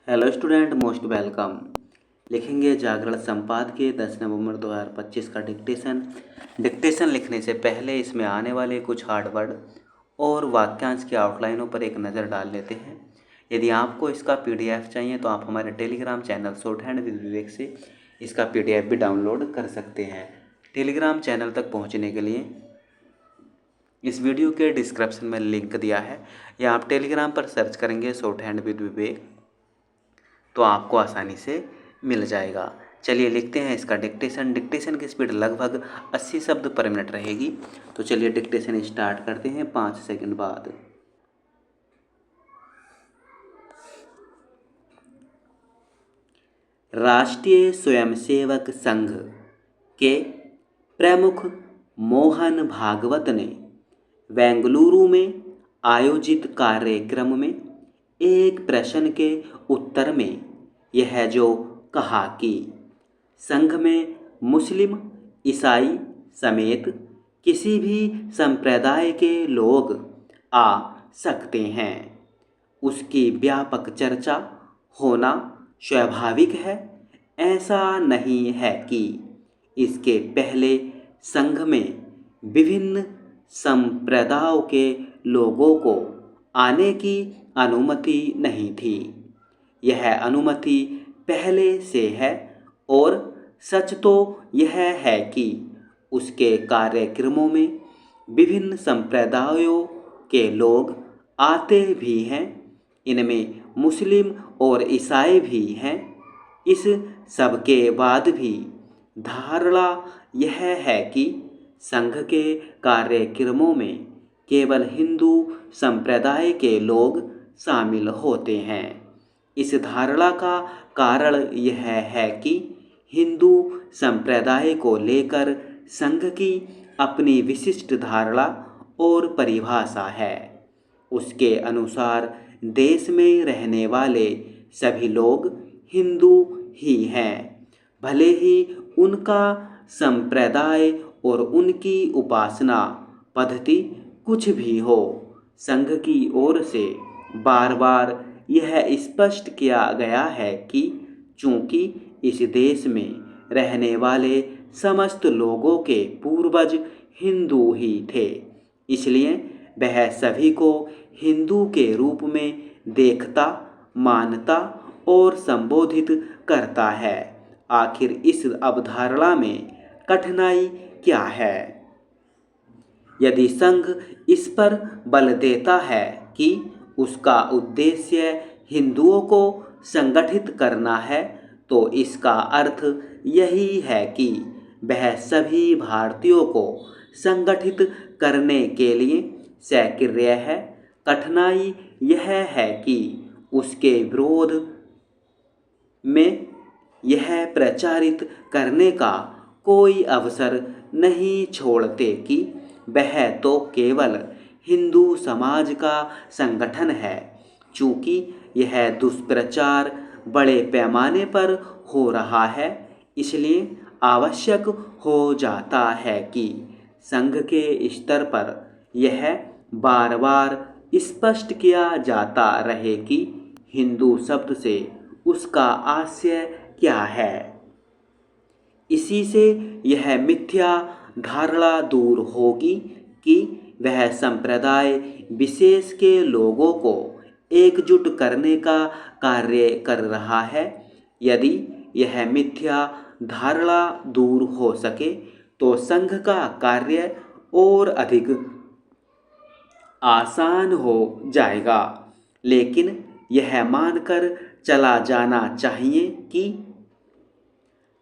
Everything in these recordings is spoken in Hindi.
Hello student, most welcome. लिखेंगे जागरण संपादकीय 10 नवंबर 2025 का डिक्टेशन लिखने से पहले इसमें आने वाले कुछ हार्ड वर्ड और वाक्यांश की आउटलाइनों पर एक नज़र डाल लेते हैं। यदि आपको इसका पीडीएफ चाहिए तो आप हमारे Telegram channel shorthand with Vivek से इसका पीडीएफ भी डाउनलोड कर सकते हैं। टेलीग्राम चैनल तक पहुँचने के लिए इस वीडियो के डिस्क्रिप्शन में लिंक दिया है, या आप टेलीग्राम पर सर्च करेंगे शॉर्ट हैंड विद विवेक तो आपको आसानी से मिल जाएगा। चलिए लिखते हैं इसका डिक्टेशन की स्पीड लगभग 80 शब्द पर मिनट रहेगी। तो चलिए डिक्टेशन स्टार्ट करते हैं 5 सेकंड बाद। राष्ट्रीय स्वयंसेवक संघ के प्रमुख मोहन भागवत ने बेंगलुरु में आयोजित कार्यक्रम में एक प्रश्न के उत्तर में यह जो कहा कि संघ में मुस्लिम, ईसाई समेत किसी भी संप्रदाय के लोग आ सकते हैं, उसकी व्यापक चर्चा होना स्वाभाविक है। ऐसा नहीं है कि इसके पहले संघ में विभिन्न संप्रदायों के लोगों को आने की अनुमति नहीं थी। यह अनुमति पहले से है, और सच तो यह है कि उसके कार्यक्रमों में विभिन्न संप्रदायों के लोग आते भी हैं। इनमें मुस्लिम और ईसाई भी हैं। इस सब के बाद भी धारणा यह है कि संघ के कार्यक्रमों में केवल हिंदू संप्रदाय के लोग शामिल होते हैं। इस धारणा का कारण यह है कि हिंदू संप्रदाय को लेकर संघ की अपनी विशिष्ट धारणा और परिभाषा है। उसके अनुसार देश में रहने वाले सभी लोग हिंदू ही हैं, भले ही उनका संप्रदाय और उनकी उपासना पद्धति कुछ भी हो। संघ की ओर से बार बार यह स्पष्ट किया गया है कि चूंकि इस देश में रहने वाले समस्त लोगों के पूर्वज हिंदू ही थे, इसलिए वह सभी को हिंदू के रूप में देखता, मानता और संबोधित करता है। आखिर इस अवधारणा में कठिनाई क्या है? यदि संघ इस पर बल देता है कि उसका उद्देश्य हिंदुओं को संगठित करना है, तो इसका अर्थ यही है कि वह सभी भारतीयों को संगठित करने के लिए सक्रिय है। कठिनाई यह है कि उसके विरोध में यह प्रचारित करने का कोई अवसर नहीं छोड़ते कि वह तो केवल हिंदू समाज का संगठन है। चूँकि यह दुष्प्रचार बड़े पैमाने पर हो रहा है, इसलिए आवश्यक हो जाता है कि संघ के स्तर पर यह बार बार स्पष्ट किया जाता रहे कि हिंदू शब्द से उसका आशय क्या है। इसी से यह मिथ्या धारणा दूर होगी कि वह संप्रदाय विशेष के लोगों को एकजुट करने का कार्य कर रहा है। यदि यह मिथ्या धारणा दूर हो सके तो संघ का कार्य और अधिक आसान हो जाएगा। लेकिन यह मानकर चला जाना चाहिए कि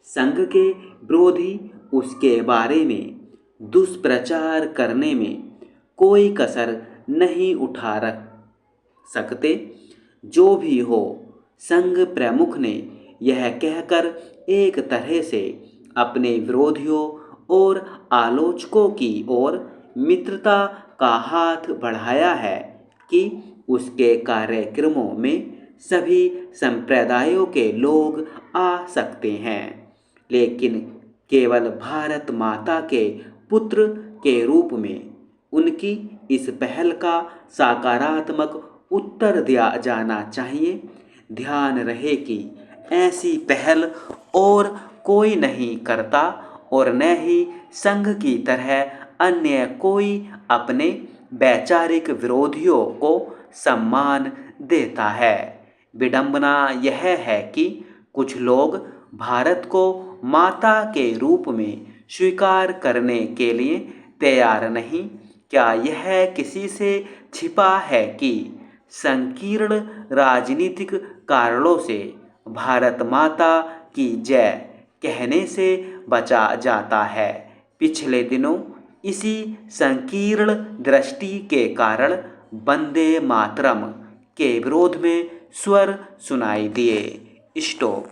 संघ के विरोधी उसके बारे में दुष्प्रचार करने में कोई कसर नहीं उठा रख सकते। जो भी हो, संघ प्रमुख ने यह कहकर एक तरह से अपने विरोधियों और आलोचकों की ओर मित्रता का हाथ बढ़ाया है कि उसके कार्यक्रमों में सभी संप्रदायों के लोग आ सकते हैं, लेकिन केवल भारत माता के पुत्र के रूप में। उनकी इस पहल का सकारात्मक उत्तर दिया जाना चाहिए। ध्यान रहे कि ऐसी पहल और कोई नहीं करता और न ही संघ की तरह अन्य कोई अपने वैचारिक विरोधियों को सम्मान देता है। विडंबना यह है कि कुछ लोग भारत को माता के रूप में स्वीकार करने के लिए तैयार नहीं। क्या यह किसी से छिपा है कि संकीर्ण राजनीतिक कारणों से भारत माता की जय कहने से बचा जाता है? पिछले दिनों इसी संकीर्ण दृष्टि के कारण वंदे मातरम के विरोध में स्वर सुनाई दिए। स्टॉप।